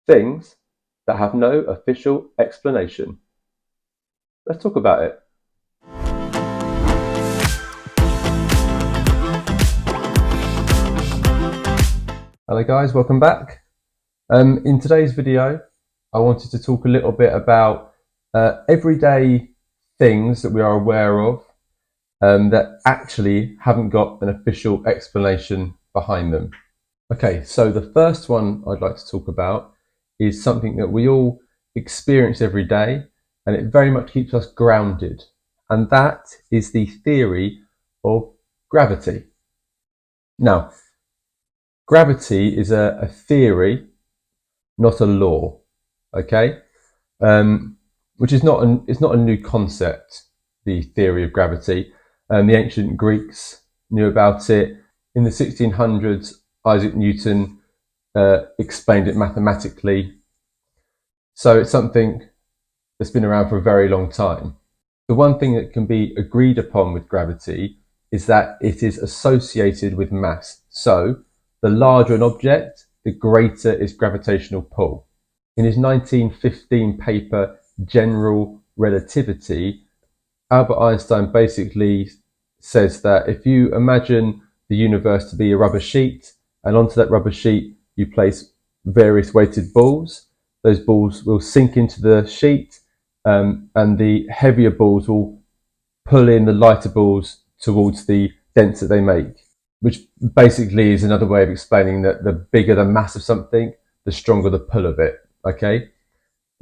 Things that have no official explanation. Let's talk about it. Hello guys, welcome back. In today's video, I wanted to talk a little bit about everyday things that we are aware of that actually haven't got an official explanation behind them. Okay, so the first one I'd like to talk about is something that we all experience every day, and it very much keeps us grounded, and that is the theory of gravity. Now, gravity is a theory, not a law, okay? Which is it's not a new concept, the theory of gravity. The ancient Greeks knew about it. In the 1600s, Isaac Newton explained it mathematically. So it's something that's been around for a very long time. The one thing that can be agreed upon with gravity is that it is associated with mass. So the larger an object, the greater its gravitational pull. In his 1915 paper, General Relativity, Albert Einstein basically says that if you imagine the universe to be a rubber sheet, and onto that rubber sheet you place various weighted balls, those balls will sink into the sheet, and the heavier balls will pull in the lighter balls towards the dents that they make, which basically is another way of explaining that the bigger the mass of something, the stronger the pull of it, okay?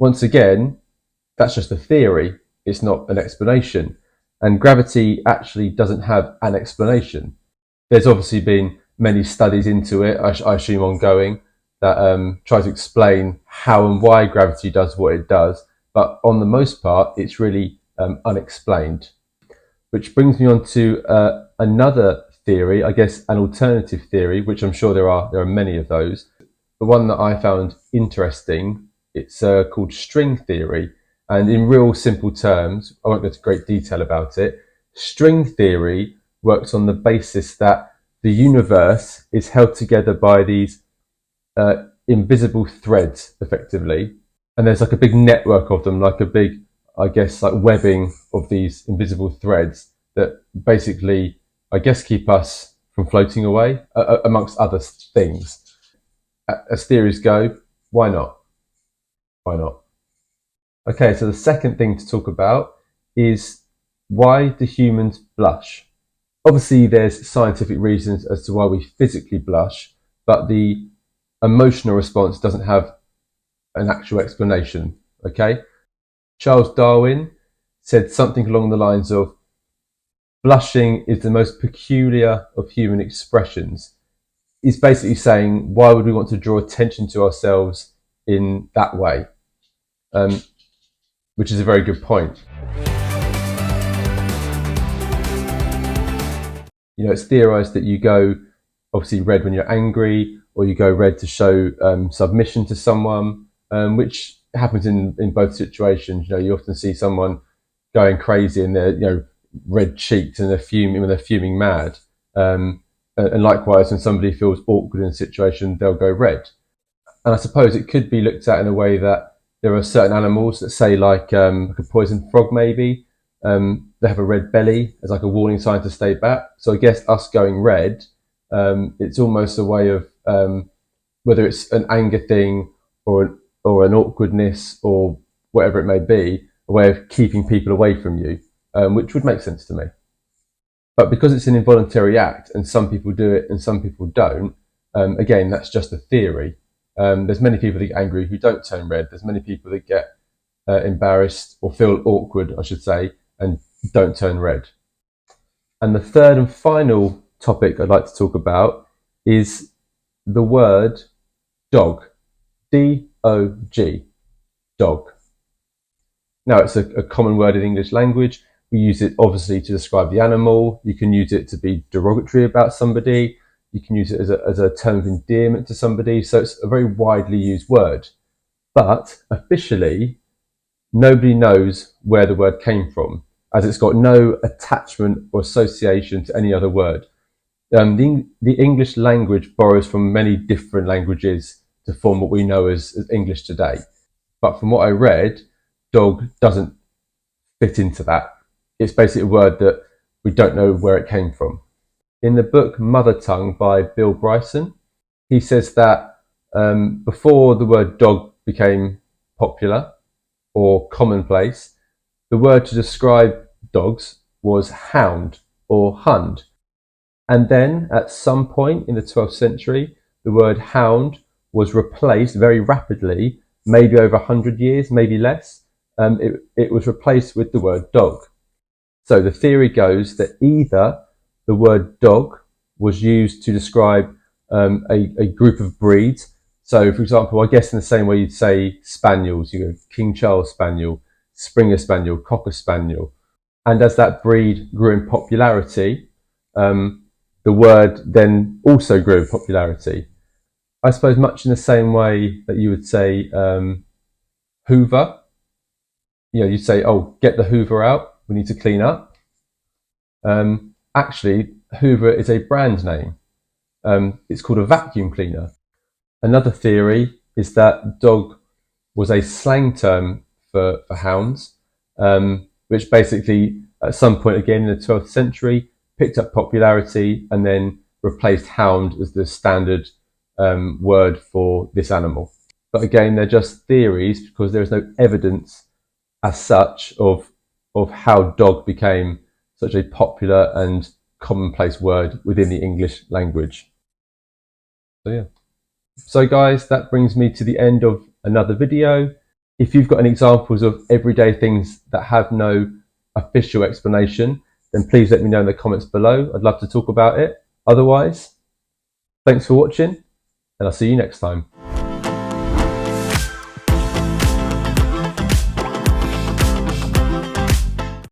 Once again, that's just a theory, it's not an explanation. And gravity actually doesn't have an explanation. There's obviously been many studies into it, I assume ongoing, that try to explain how and why gravity does what it does, but on the most part, it's really unexplained. Which brings me on to another theory, I guess an alternative theory, which I'm sure there are many of those. The one that I found interesting, it's called string theory. And in real simple terms, I won't go into great detail about it, string theory works on the basis that the universe is held together by these invisible threads, effectively. And there's like a big network of them, like a big, I guess, like webbing of these invisible threads that basically, I guess, keep us from floating away, amongst other things. As theories go, why not? Why not? Okay, so the second thing to talk about is, why do humans blush? Obviously, there's scientific reasons as to why we physically blush, but the emotional response doesn't have an actual explanation, okay? Charles Darwin said something along the lines of, blushing is the most peculiar of human expressions. He's basically saying, why would we want to draw attention to ourselves in that way? Which is a very good point. You know, it's theorized that you go obviously red when you're angry, or you go red to show submission to someone, which happens in both situations. You know, you often see someone going crazy and they're, you know, red cheeked and they're fuming when they're fuming mad. And likewise, when somebody feels awkward in a situation, they'll go red. And I suppose it could be looked at in a way that there are certain animals that, say, like a poisoned frog maybe, they have a red belly as like a warning sign to stay back. So I guess us going red, it's almost a way of, whether it's an anger thing or an awkwardness or whatever it may be, a way of keeping people away from you, which would make sense to me. But because it's an involuntary act and some people do it and some people don't, again, that's just a theory. There's many people that get angry who don't turn red. There's many people that get embarrassed or feel awkward, I should say, and don't turn red. And the third and final topic I'd like to talk about is the word dog. D-O-G. Dog. Now, it's a common word in English language. We use it obviously to describe the animal. You can use it to be derogatory about somebody. You can use it as a term of endearment to somebody. So it's a very widely used word. But officially, nobody knows where the word came from, as it's got no attachment or association to any other word. The English language borrows from many different languages to form what we know as English today. But from what I read, dog doesn't fit into that. It's basically a word that we don't know where it came from. In the book Mother Tongue by Bill Bryson, he says that before the word dog became popular or commonplace, the word to describe dogs was hound or hund. And then at some point in the 12th century, the word hound was replaced very rapidly, maybe over 100 years, maybe less. It was replaced with the word dog. So the theory goes that either the word dog was used to describe a group of breeds. So, for example, I guess in the same way you'd say spaniels, you go King Charles Spaniel, Springer Spaniel, Cocker Spaniel. And as that breed grew in popularity, the word then also grew in popularity. I suppose much in the same way that you would say Hoover. You know, you'd say, oh, get the Hoover out, we need to clean up. Actually, Hoover is a brand name. It's called a vacuum cleaner. Another theory is that dog was a slang term for hounds, which basically at some point again in the 12th century picked up popularity and then replaced hound as the standard word for this animal. But again, they're just theories because there is no evidence as such of how dog became such a popular and commonplace word within the English language. So yeah. So guys, that brings me to the end of another video. If you've got any examples of everyday things that have no official explanation, then please let me know in the comments below. I'd love to talk about it. Otherwise, thanks for watching, and I'll see you next time.